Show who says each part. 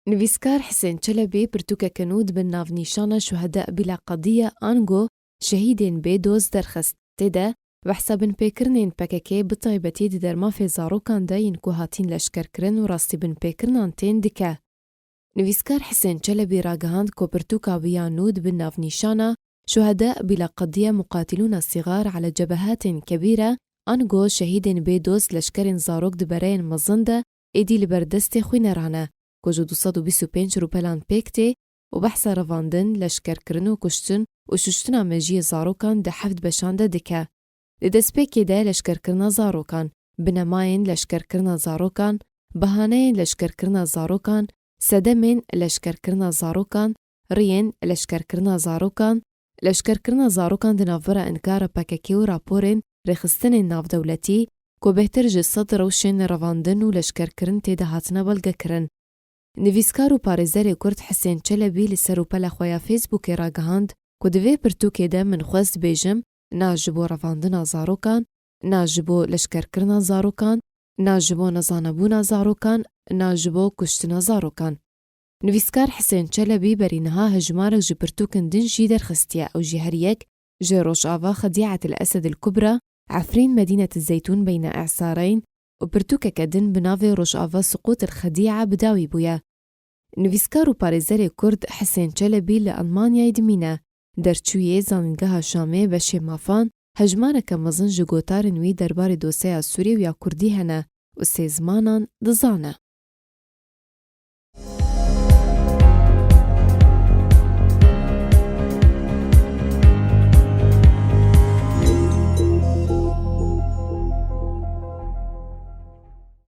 Speaker 1: نویسکار حسین چلبی پرتوکه کنود به ناونیشان شهداء بلا قضیه آنگو شهیدین به دوز درخست تده و حسابن پیکرنین پککی بطایبتی در مافی زاروکان دا ینکو هاتین لشکر کرن و راستی بن پیکرنان تین دکه. نویسکار حسین چلبی راگهاند کو پرتوکا بیانود به ناونیشان شهداء بلا قضیه مقاتلون صغار على جبهات كبيرة آنگو شهیدین به دوز لشکرین زاروک دبرین مزنده ایدی لبردست خوینرانه کجو 225 روپلان پیکتی و بحث رواندن لشکر کرن و کشتن و ششتنا مجی زاروکان ده حفت بشانده دکه. لدست پیکی ده لشکر کرنا زاروکان، بنماین لشکر کرنا زاروکان، بهانه لشکر کرنا زاروکان، سدمین لشکر کرنا زاروکان، رین لشکر کرنا زاروکان، لشکر کرنا زاروکان ده نافورا انکار پاککی و راپورین رخستن ناف دولتی کو بهتر جسد روشن رواندن و لشکر کرن تیده هاتنا بلگه کرن. نویسکار و پارێزەرê کورد حسێن چەلەبی li ser û pela xwe ya Facebookê ragihand ku di vê pirtûkê de min xwest bêjim na ji bo revandina zarokan, na ji bo leşkerkirina zarokan, na ji bo nezanebûna zarokan, na ji bo kuştina zarokan. Nivîskar Hisên Çelebî berî niha hejmarek ji pirtûkên din jî derxistiye ew jî her yek ji Rojava Xedî'et el Esed el Kubra Efrîn Medînet Zeytûn beyne E'sareyn و پرتوکeke din bi navê Rojava Suqût el Xedî'a bidawî bûye. Nivîskar û parêzerê Kurd Hisên Çelebî li Almanyayê dimîne. Derçûyê zanîngeha Şamê beşê mafan hejmareke mezin ji gotarên wî derbarê dosyeya Sûrî û ya Kurdî hene û sê zimanan dizane.